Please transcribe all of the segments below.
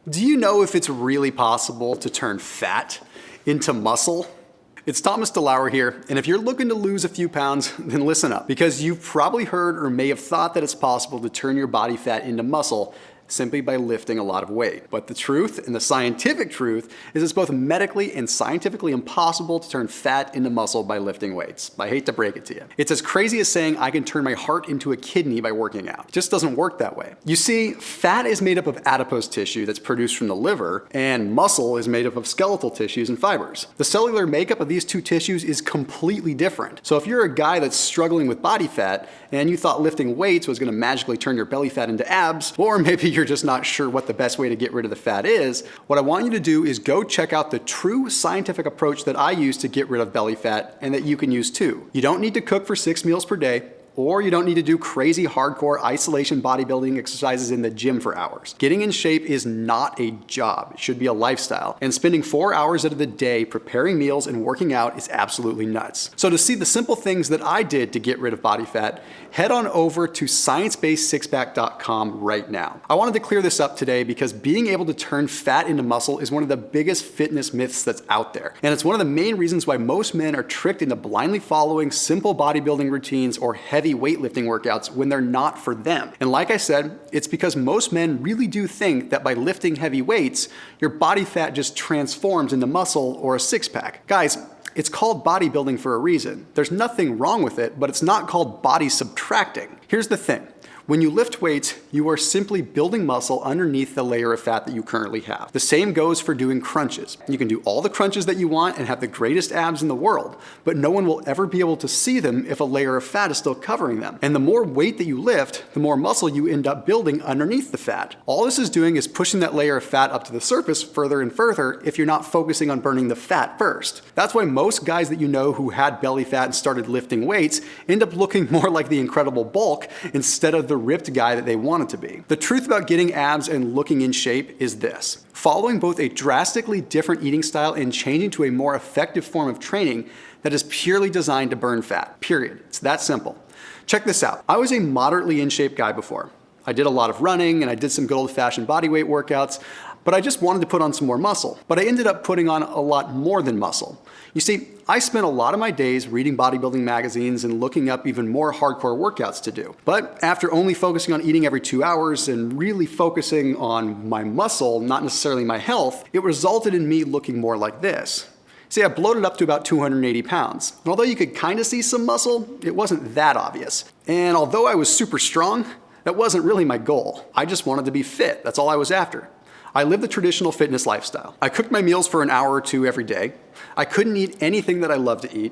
Do you know if it's really possible to turn fat into muscle? It's Thomas DeLauer here, and if you're looking to lose a few pounds, then listen up, because you've probably heard or may have thought that it's possible to turn your body fat into muscle simply by lifting a lot of weight. But the truth, and the scientific truth, is it's both medically and scientifically impossible to turn fat into muscle by lifting weights. I hate to break it to you. It's as crazy as saying I can turn my heart into a kidney by working out. It just doesn't work that way. You see, fat is made up of adipose tissue that's produced from the liver, and muscle is made up of skeletal tissues and fibers. The cellular makeup of these two tissues is completely different. So if you're a guy that's struggling with body fat, and you thought lifting weights was gonna magically turn your belly fat into abs, or maybe you're just not sure what the best way to get rid of the fat is, what I want you to do is go check out the true scientific approach that I use to get rid of belly fat and that you can use too. You don't need to cook for 6 meals per day, or you don't need to do crazy hardcore isolation bodybuilding exercises in the gym for hours. Getting in shape is not a job, it should be a lifestyle. And spending 4 hours out of the day preparing meals and working out is absolutely nuts. So to see the simple things that I did to get rid of body fat, head on over to SixPackAbs.com right now. I wanted to clear this up today because being able to turn fat into muscle is one of the biggest fitness myths that's out there. And it's one of the main reasons why most men are tricked into blindly following simple bodybuilding routines or heavy weightlifting workouts when they're not for them. And like I said, it's because most men really do think that by lifting heavy weights, your body fat just transforms into muscle or a six-pack. Guys, it's called bodybuilding for a reason. There's nothing wrong with it, but it's not called body subtracting. Here's the thing. When you lift weights, you are simply building muscle underneath the layer of fat that you currently have. The same goes for doing crunches. You can do all the crunches that you want and have the greatest abs in the world, but no one will ever be able to see them if a layer of fat is still covering them. And the more weight that you lift, the more muscle you end up building underneath the fat. All this is doing is pushing that layer of fat up to the surface further and further if you're not focusing on burning the fat first. That's why most guys that you know who had belly fat and started lifting weights end up looking more like the Incredible Bulk instead of the ripped guy that they wanted to be. The truth about getting abs and looking in shape is this. Following both a drastically different eating style and changing to a more effective form of training that is purely designed to burn fat, period. It's that simple. Check this out. I was a moderately in shape guy before. I did a lot of running and I did some good old-fashioned bodyweight workouts, but I just wanted to put on some more muscle. But I ended up putting on a lot more than muscle. You see, I spent a lot of my days reading bodybuilding magazines and looking up even more hardcore workouts to do. But after only focusing on eating every 2 hours and really focusing on my muscle, not necessarily my health, it resulted in me looking more like this. See, I bloated up to about 280 pounds. And although you could kind of see some muscle, it wasn't that obvious. And although I was super strong, that wasn't really my goal. I just wanted to be fit. That's all I was after. I lived the traditional fitness lifestyle. I cooked my meals for an hour or two every day. I couldn't eat anything that I love to eat.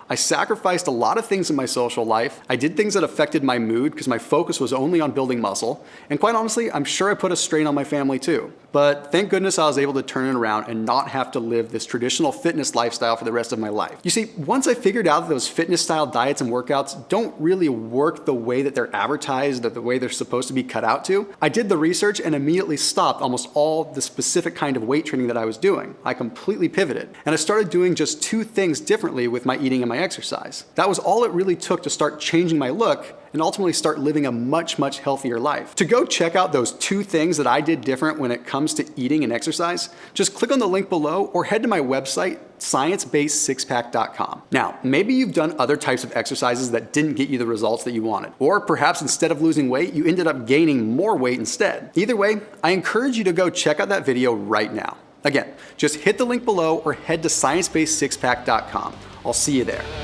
I sacrificed a lot of things in my social life. I did things that affected my mood because my focus was only on building muscle. And quite honestly, I'm sure I put a strain on my family too. But thank goodness I was able to turn it around and not have to live this traditional fitness lifestyle for the rest of my life. You see, once I figured out that those fitness style diets and workouts don't really work the way that they're advertised or the way they're supposed to be cut out to, I did the research and immediately stopped almost all the specific kind of weight training that I was doing. I completely pivoted. And I started doing just 2 things differently with my eating and my exercise. That was all it really took to start changing my look and ultimately start living a much, much healthier life. To go check out those 2 things that I did different when it comes to eating and exercise, just click on the link below or head to my website, SixPackAbs.com. Now, maybe you've done other types of exercises that didn't get you the results that you wanted. Or perhaps instead of losing weight, you ended up gaining more weight instead. Either way, I encourage you to go check out that video right now. Again, just hit the link below or head to ScienceBasedSixPack.com. I'll see you there.